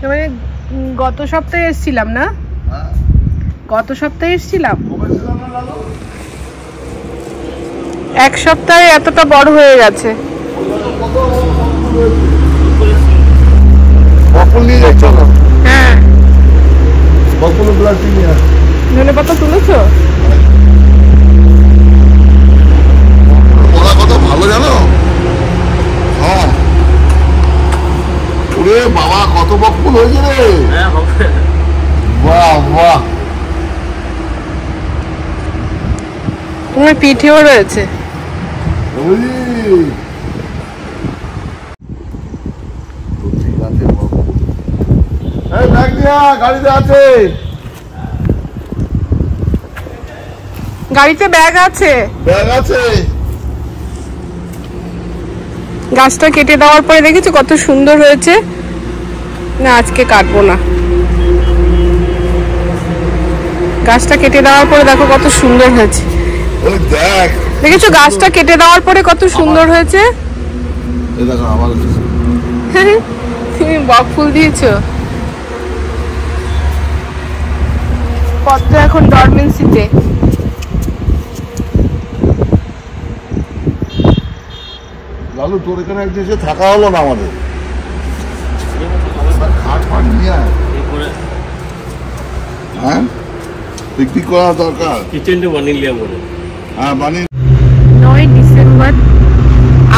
মানে গত সপ্তাহে এসেছিলাম না, গত সপ্তাহে এসেছিলাম। এক সপ্তাহে এতটা বড় হয়ে গেছে। হ্যাঁ, ধনে পাতা তুলেছো? কত ভালো জানো? হ্যাঁ ওরে বাবা, কত বকফুল হয়েছে রে। বাহ বাহ, তোমার পিঠেও রয়েছে। গাড়িতে আছে, গাড়িতে ব্যাগ আছে, ব্যাগ আছে। গাছটা কেটে দেওয়ার পরে দেখেছো কত সুন্দর হয়েছে। না, আজকে কাটবো না। গাছটা কেটে দেওয়ার পরে দেখো কত সুন্দর হয়েছে। দেখেছো গাছটা কেটে দেওয়ার পরে কত সুন্দর হয়েছে। তুমি বক ফুল দিয়েছো। পদ্ম এখন ডরমেন্সিতে। লালু, তোর এখানে একদিন এসে থাকা হলো না আমাদের। খাট ফাট নিয়ে আয়। হ্যাঁ, পিকনিক করা দরকার। কিচেনটা বানিয়ে লিয়া বলে। হ্যাঁ, বানিয়ে। 9 ডিসেম্বর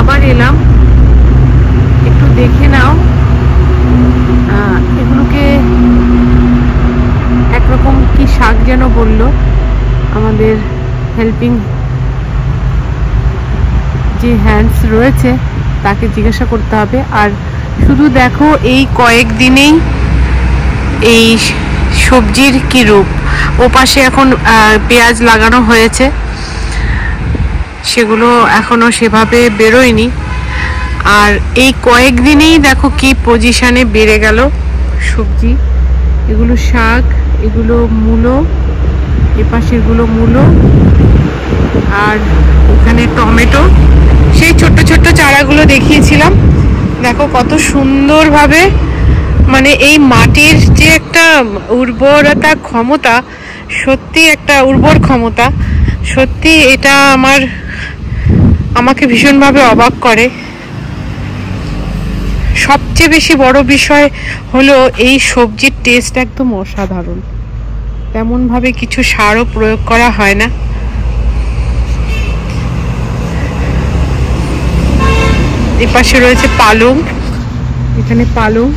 আবার এলাম। একটু দেখে নাও, এগুলোকে একরকম কি শাক যেন বললো আমাদের হেল্পিং যে হ্যান্ডস রয়েছে তাকে জিজ্ঞাসা করতে হবে। আর শুধু দেখো এই কয়েকদিনেই এই সবজির কি রূপ। ও পাশে এখন পেঁয়াজ লাগানো হয়েছে, সেগুলো এখনো সেভাবে বেরোয়নি। আর এই কয়েকদিনেই দেখো কি পজিশনে বেড়ে গেল সবজি। এগুলো শাক, এগুলো মূলো, এপাশে এগুলো মূলো, আর ওখানে টমেটো। সেই ছোট্ট ছোট্ট চারাগুলো দেখিয়েছিলাম, দেখো কত সুন্দরভাবে, মানে এই মাটির যে একটা উর্বরতা ক্ষমতা, সত্যি একটা উর্বর ক্ষমতা, সত্যি এটা আমাকে ভীষণভাবে অবাক করে। সবচেয়ে বেশি বড় বিষয় হলো এই সবজির টেস্ট একদম অসাধারণ। তেমনভাবে কিছু সারও প্রয়োগ করা হয় না। এপাশে রয়েছে পালং, এখানে পালং,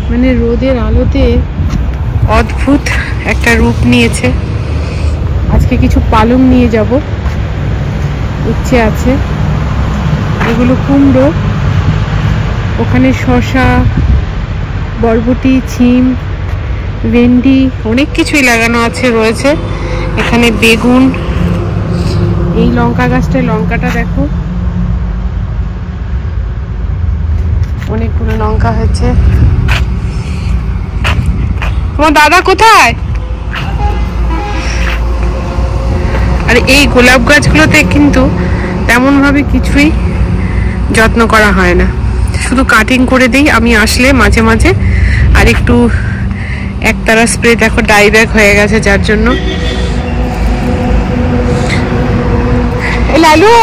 মানে রোদের আলোতে অদ্ভুত একটা রূপ নিয়েছে। আজকে কিছু পালং নিয়ে যাব, ইচ্ছে আছে। এগুলো কুমড়ো, ওখানে শসা, বরবটি, ছিম, ভেন্ডি, অনেক কিছুই লাগানো আছে রয়েছে। এখানে বেগুন, এই লঙ্কা গাছটায় লঙ্কাটা দেখো, অনেকগুলো লঙ্কা হয়েছে। তোমার দাদা কোথায়? আর এই গোলাপ গাছগুলোতে কিন্তু তেমন ভাবে কিছুই যত্ন করা হয় না, শুধু কাটিং করে দিই আমি আসলে মাঝে মাঝে। আর একটু একতারা স্প্রে, দেখো ডাই ব্যাগ হয়ে গেছে যার জন্য। এই লালু,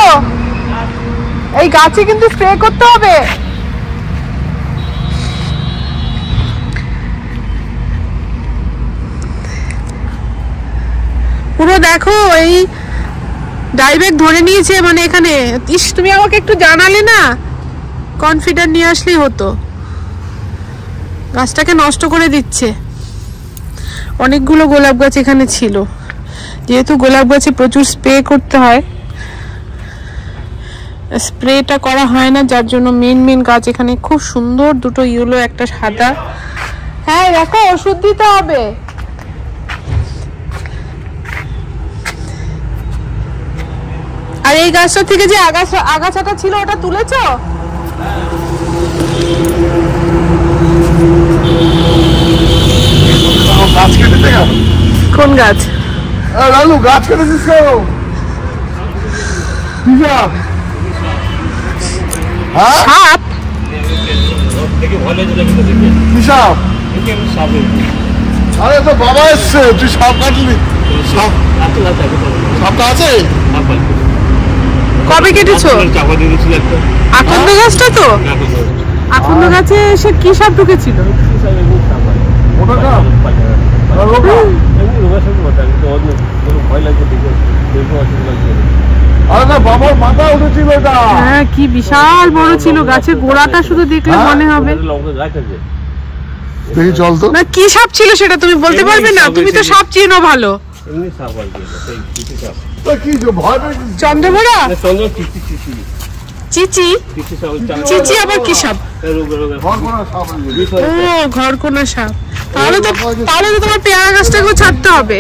এই গাছে কিন্তু স্প্রে করতে হবে। পুরো দেখো এই ডাই ব্যাগ ধরে নিয়েছে, মানে এখানে। ইস, তুমি আমাকে একটু জানালে না, কনফিডেন্ট নিয়ে আসলেই হতো। গাছটাকে নষ্ট করে দিচ্ছে। অনেকগুলো গোলাপ গাছ এখানে ছিল, যেহেতু গোলাপ গাছে প্রচুর স্প্রে করতে হয়, স্প্রেটা করা হয় না, যার জন্য মেন গাছ এখানে খুব সুন্দর দুটো ইয়েলো, একটা সাদা। হ্যাঁ দেখো, ওষুধ দিতে হবে। আর এই গাছটা থেকে যে আগাছাটা ছিল ওটা তুলেছো? কোন গাছ? লালু, গাছ কেটেছিস কেন? সাপ? কি সাপ? আরে তো বাবা এসছে, তুই সাপ কাটলি? সাপটা আছে? কবে কেটেছো? আকন্দ গাছটা তো? আকন্দ গাছে সে কি সাপ ঢুকেছিল? হ্যাঁ, কি বিশাল বড় ছিল, গাছের গোড়াটা শুধু দেখলে মনে হবে। না, কি সাপ ছিল সেটা তুমি বলতে পারবে না? তুমি তো সাপ চেনো ভালো। চন্দ্রভরা? চিচি? চিচি আবার কি সাপ? ও, ঘরকোনা সাপ। তাহলে তো তোমার পেয়ারা গাছটাকেও ছাড়তে হবে।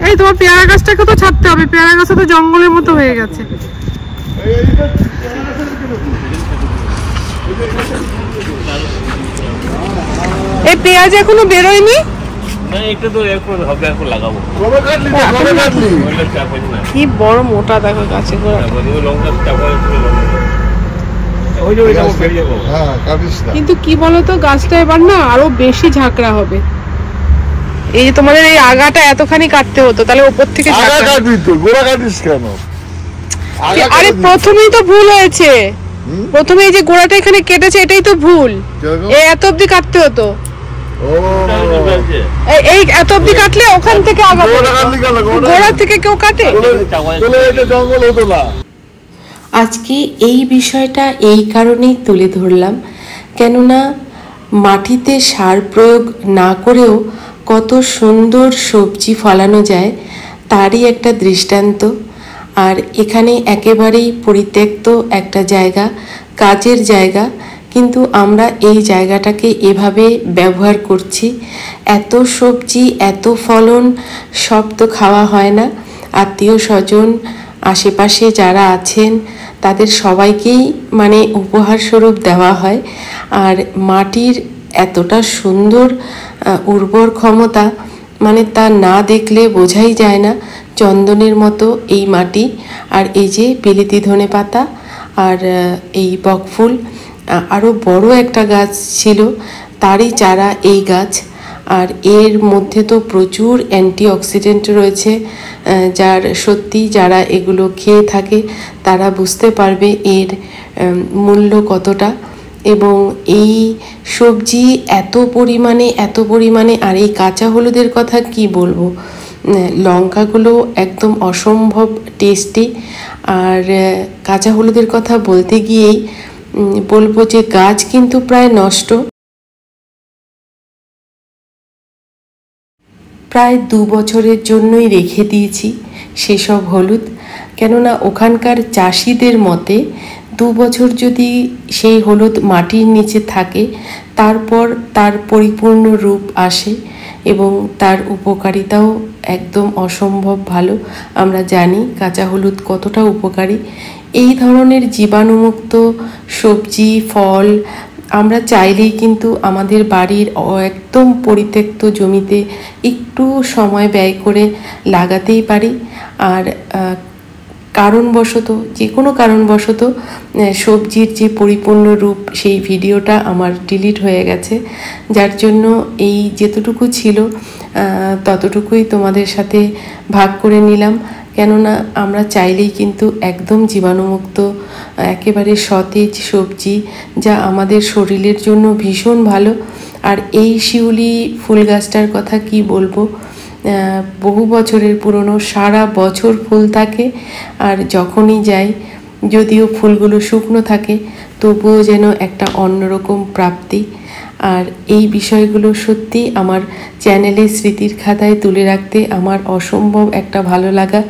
এই তোমার পেয়ারা গাছটাকে তো ছাড়তে হবে, পেয়ারা গাছটা তো জঙ্গলের মতো হয়ে গেছে। এই পেঁয়াজ এখনো বেরোয়নি? কি বড় মোটা দেখো গাছে। কিন্তু কি বলতো, গাছটা এবার না আরো বেশি ঝাঁকড়া হবে। এই যে তোমাদের এই আগাটা এতখানি কাটতে হতো, তাহলে ওপর থেকে আরে প্রথমেই তো ভুল হয়েছে। প্রথমে এই যে গোড়াটা এখানে কেটেছে, এটাই তো ভুল। এত অব্দি কাটতে হতো। এই এত অব্দি কাটলে ওখান থেকে গোড়া থেকে কেউ কাটে? আজকে এই বিষয়টা এই কারণেই তুলে ধরলাম, কেননা মাটিতে সার প্রয়োগ না করেও কত সুন্দর সবজি ফলানো যায় তারই একটা দৃষ্টান্ত। আর এখানে একেবারেই পরিত্যক্ত একটা জায়গা, কাজের জায়গা, কিন্তু আমরা এই জায়গাটাকে এভাবে ব্যবহার করছি। এত সবজি, এত ফলন, সব তো খাওয়া হয় না। আত্মীয় স্বজন, আশেপাশে যারা আছেন তাদের সবাইকেই মানে উপহার স্বরূপ দেওয়া হয়। আর মাটির এতটা সুন্দর উর্বর ক্ষমতা, মানে তা না দেখলে বোঝাই যায় না। চন্দনের মতো এই মাটি। আর এই যে বিলিতি ধনে পাতা আর এই বকফুল, আরও বড় একটা গাছ ছিল তারই চারা এই গাছ। আর এর মধ্যে তো প্রচুর অ্যান্টিঅক্সিডেন্ট রয়েছে, যার সত্যি যারা এগুলো খেয়ে থাকে তারা বুঝতে পারবে এর মূল্য কতটা। এবং এই সবজি এত পরিমাণে, আর এই কাঁচা হলুদের কথা কি বলবো, লঙ্কাগুলো একদম অসম্ভব টেস্টি। আর কাঁচা হলুদের কথা বলতে গিয়েই বলবো যে গাছ কিন্তু প্রায় নষ্ট। প্রায় 2 বছরের জন্যই রেখে দিয়েছি সেসব হলুদ, কেননা ওখানকার চাষিদের মতে 2 বছর যদি সেই হলুদ মাটির নিচে থাকে তারপর তার পরিপূর্ণ রূপ আসে এবং তার উপকারিতাও একদম অসম্ভব ভালো। আমরা জানি কাঁচা হলুদ কতটা উপকারী। এই ধরনের জীবাণুমুক্ত সবজি, ফল আমরা চাইলেই কিন্তু আমাদের বাড়ির একদম পরিত্যক্ত জমিতে একটু সময় ব্যয় করে লাগাতেই পারি। আর কারণবশত, যে কোনো কারণবশত সবজির যে পরিপূর্ণ রূপ সেই ভিডিওটা আমার ডিলিট হয়ে গেছে, যার জন্য এই যেতটুকু ছিল ততটুকুই তোমাদের সাথে ভাগ করে নিলাম। কেননা আমরা চাইলেই কিন্তু একদম জীবাণুমুক্ত, একেবারে সতেজ সবজি, যা আমাদের শরীরের জন্য ভীষণ ভালো। আর এই শিউলি ফুল গাছটার কথা কি বলবো, বহু বছরের পুরনো, সারা বছর ফুল থাকে। আর যখনই যাই, যদিও ফুলগুলো শুকনো থাকে, তবুও যেন একটা অন্যরকম প্রাপ্তি। আর এই বিষয়গুলো সত্যি আমার চ্যানেলে স্মৃতির খাতায় তুলে রাখতে আমার অসম্ভব একটা ভালো লাগা।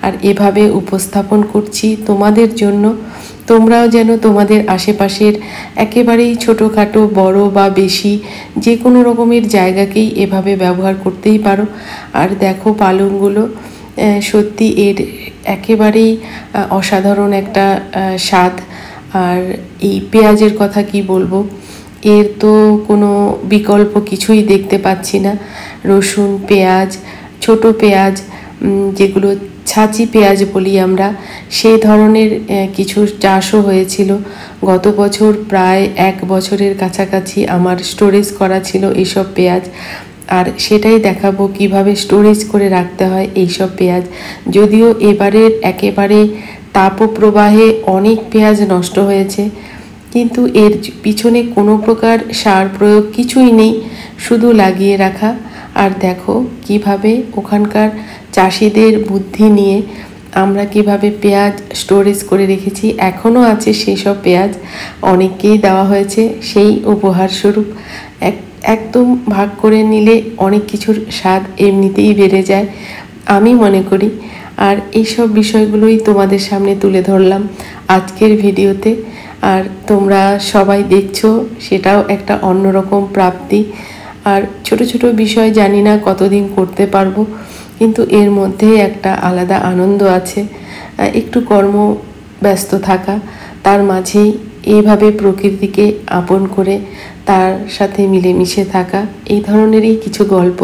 আর এভাবে উপস্থাপন করছি তোমাদের জন্য। তোমরাও যেন তোমাদের আশেপাশের একেবারেই ছোটোখাটো, বড় বা বেশি, যে কোনো রকমের জায়গাকেই এভাবে ব্যবহার করতেই পারো। আর দেখো পালংগুলো, সত্যি এর একেবারেই অসাধারণ একটা স্বাদ। আর এই পেঁয়াজের কথা কি বলবো, এর তো কোনো বিকল্প কিছুই দেখতে পাচ্ছি না। রসুন, পেঁয়াজ, ছোট পেঁয়াজ যেগুলো ছাঁচি পেঁয়াজ বলি আমরা, সেই ধরনের কিছু চাষও হয়েছিল। গত বছর প্রায় 1 বছরের কাছাকাছি আমার স্টোরেজ করা ছিল এইসব পেঁয়াজ, আর সেটাই দেখাবো কিভাবে স্টোরেজ করে রাখতে হয় এইসব পেঁয়াজ। যদিও এবারের একেবারে তাপপ্রবাহে অনেক পেঁয়াজ নষ্ট হয়েছে, কিন্তু এর পিছনে কোনো প্রকার সার প্রয়োগ কিছুই নেই, শুধু লাগিয়ে রাখা। আর দেখো কিভাবে ওখানকার চাষিদের বুদ্ধি নিয়ে আমরা কিভাবে পেঁয়াজ স্টোরেজ করে রেখেছি। এখনও আছে সেই সব পেঁয়াজ, অনেককেই দেওয়া হয়েছে সেই উপহার স্বরূপ। একদম ভাগ করে নিলে অনেক কিছুর স্বাদ এমনিতেই বেড়ে যায় আমি মনে করি। আর এইসব বিষয়গুলোই তোমাদের সামনে তুলে ধরলাম আজকের ভিডিওতে। আর তোমরা সবাই দেখছো, সেটাও একটা অন্যরকম প্রাপ্তি। আর ছোট ছোট বিষয় জানি না কতদিন করতে পারবো, কিন্তু এর মধ্যে একটা আলাদা আনন্দ আছে। একটু কর্মব্যস্ত থাকা, তার মাঝেই এইভাবে প্রকৃতিকে আপন করে তার সাথে মিলেমিশে থাকা, এই ধরনেরই কিছু গল্প।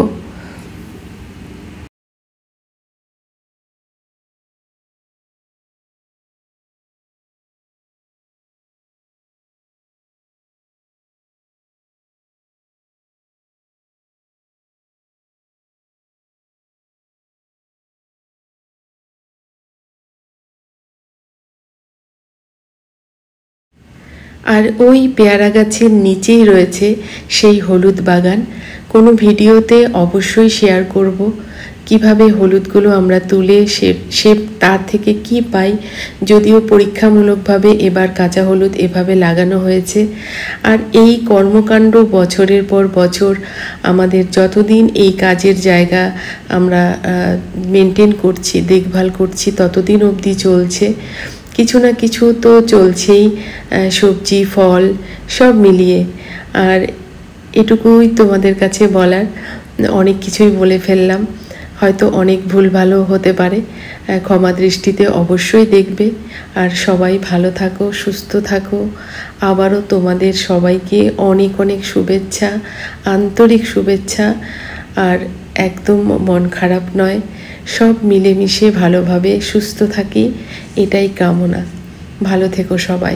আর ওই পেয়ারা গাছের নিচেই রয়েছে সেই হলুদ বাগান। কোনো ভিডিওতে অবশ্যই শেয়ার করব কিভাবে হলুদগুলো আমরা তুলে সে তার থেকে কি পাই। যদিও পরীক্ষামূলকভাবে এবার কাঁচা হলুদ এভাবে লাগানো হয়েছে। আর এই কর্মকাণ্ড বছরের পর বছর আমাদের যতদিন এই কাজের জায়গা আমরা মেনটেন করছি, দেখভাল করছি, ততদিন অবধি চলছে। কিছু না কিছু তো চলছেই, সবজি ফল সব মিলিয়ে। আর এটুকুই তোমাদের কাছে বলার, অনেক কিছুই বলে ফেললাম, হয়তো অনেক ভুলভালও হতে পারে, ক্ষমা দৃষ্টিতে অবশ্যই দেখবে। আর সবাই ভালো থাকো, সুস্থ থাকো। আবারও তোমাদের সবাইকে অনেক অনেক শুভেচ্ছা, আন্তরিক শুভেচ্ছা। আর একদম মন খারাপ নয়, সব মিলেমিশে ভালোভাবে সুস্থ থাকি, এটাই কামনা। ভালো থেকো সবাই।